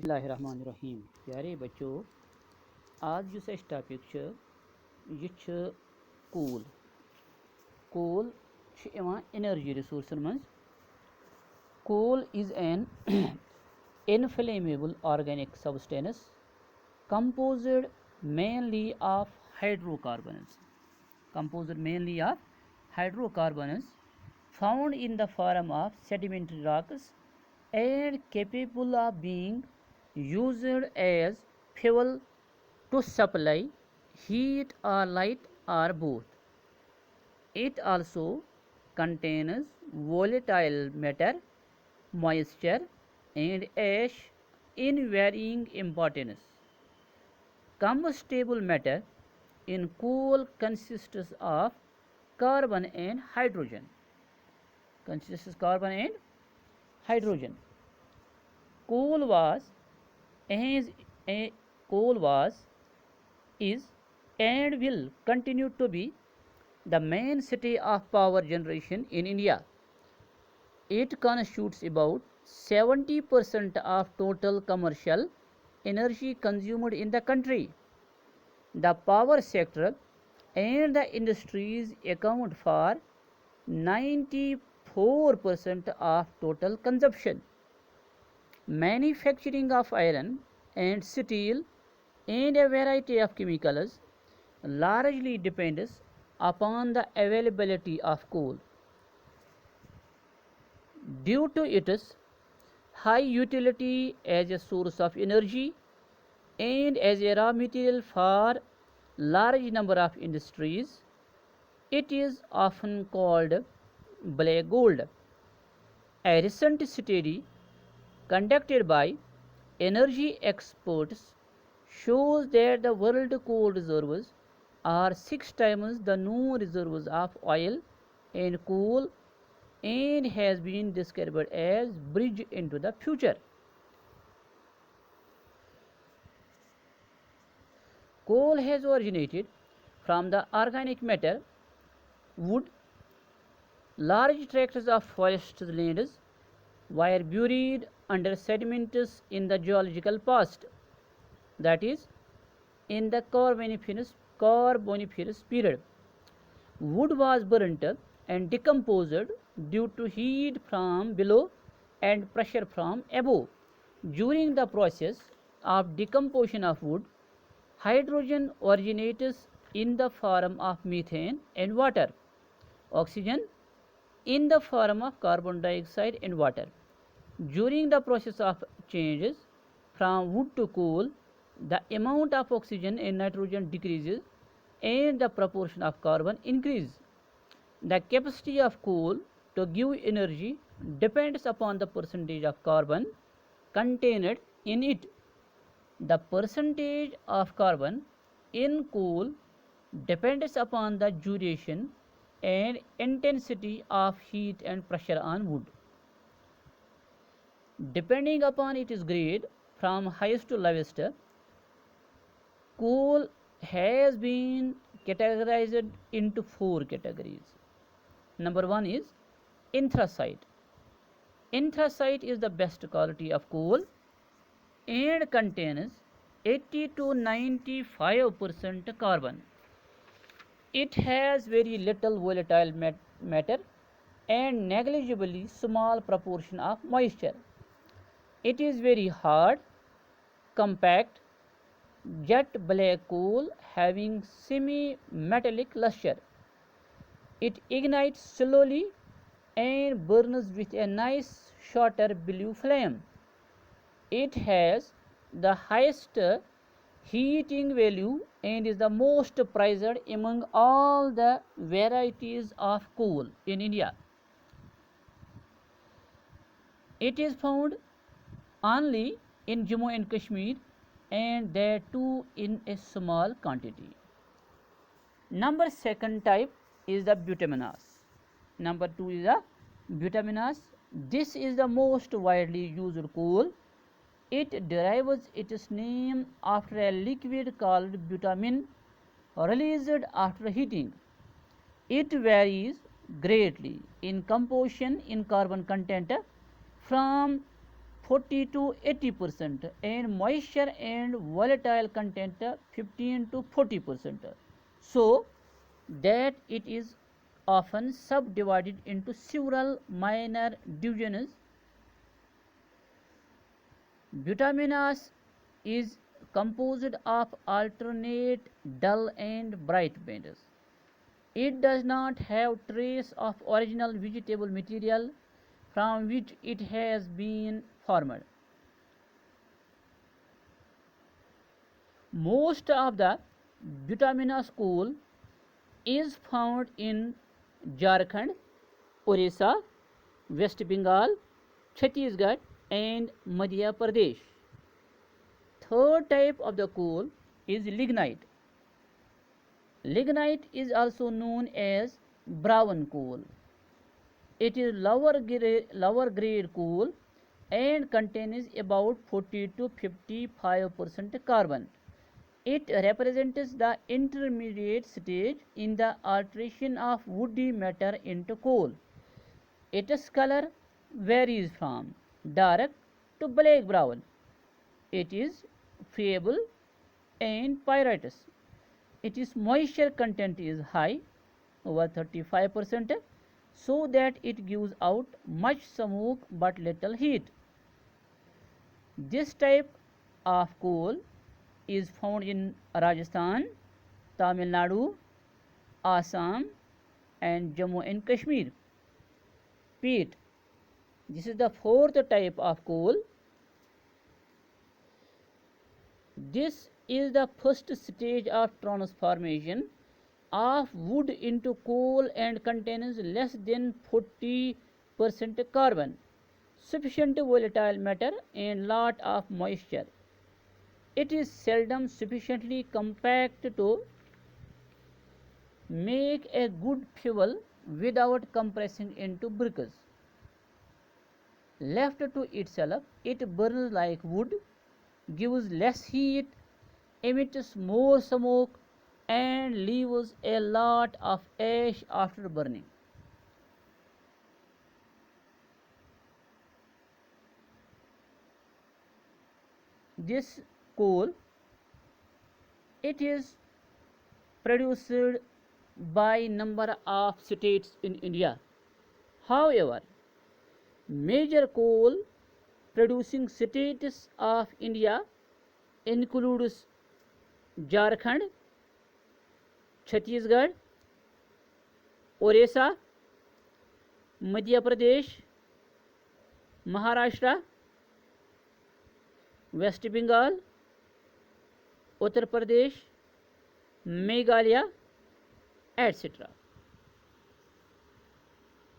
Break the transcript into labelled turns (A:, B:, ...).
A: बिस्मिल्लाहिर्रहमानिर्रहीम। प्यारे बच्चों, आज यह टॉपिक कूल कूल एनर्जी रिसोर्सन मज। Coal is an inflammable organic substance composed mainly of hydrocarbons composed mainly of hydrocarbons, found in the form of sedimentary rocks and capable of being used as fuel to supply heat or light or both. It also contains volatile matter, moisture, and ash in varying importance. Combustible matter in coal consists of carbon and hydrogen. Consists carbon and hydrogen. Coal was as a coal was is and will continue to be the mainstay of power generation in India. It constitutes about 70% of total commercial energy consumed in the country. The power sector and the industries account for 94% of total consumption. Manufacturing of iron and steel and a variety of chemicals largely depends upon the availability of coal. Due to its high utility as a source of energy and as a raw material for large number of industries, it is often called black gold. A recent study conducted by energy experts shows that the world coal reserves are 6 times the known reserves of oil and coal and has been described as bridge into the future. Coal has originated from the organic matter wood. Large tracts of forest lands were buried under sediments in the geological past, that is, in the Carboniferous period. Wood was burnt and decomposed due to heat from below and pressure from above. During the process of decomposition of wood, hydrogen originates in the form of methane and water, oxygen in the form of carbon dioxide and water. During the process of changes from wood to coal, the amount of oxygen and nitrogen decreases and the proportion of carbon increases. The capacity of coal to give energy depends upon the percentage of carbon contained in it. The percentage of carbon in coal depends upon the duration and intensity of heat and pressure on wood. Depending upon its grade from highest to lowest, coal has been categorized into 4 categories. Number 1 is anthracite. Anthracite is the best quality of coal and contains 80 to 95% carbon. It has very little volatile matter and negligibly small proportion of moisture. It is very hard, compact, jet black coal having semi-metallic luster. It ignites slowly and burns with a nice shorter blue flame. It has the highest heating value and is the most prized among all the varieties of coal in India. It is found only in Jammu and Kashmir and that too in a small quantity. Number second type is the bituminous. Number 2 is the bituminous. This is the most widely used coal. It derives its name after a liquid called bitumen released after heating. It varies greatly in composition in carbon content from 40 to 80%, and moisture and volatile content 15 to 40%, so that it is often subdivided into several minor divisions. Bituminous is composed of alternate dull and bright bands. It does not have trace of original vegetable material from which it has been formed. Most of the bituminous coal is found in Jharkhand, Orissa, West Bengal, Chhattisgarh, and Madhya Pradesh. Third type of the coal is lignite. Lignite is also known as brown coal. It is lower grade coal and contains about 40 to 55% carbon. It represents the intermediate stage in the alteration of woody matter into coal. Its color varies from dark to black brown. It is friable and pyritous. Its moisture content is high, over 35%, so that it gives out much smoke but little heat. This type of coal is found in Rajasthan, Tamil Nadu, Assam, and Jammu and Kashmir. Peat. This is the fourth type of coal. This is the first stage of transformation of wood into coal and contains less than 40% carbon, sufficient volatile matter, and lot of moisture. It is seldom sufficiently compact to make a good fuel without compressing into bricks. Left to itself, it burns like wood, gives less heat, emits more smoke, and leaves a lot of ash after burning. This coal, it is produced by number of states in India. However, major coal producing states of India includes Jharkhand, Chhattisgarh, Orissa, Madhya Pradesh, Maharashtra, West Bengal, Uttar Pradesh, Meghalaya, etc.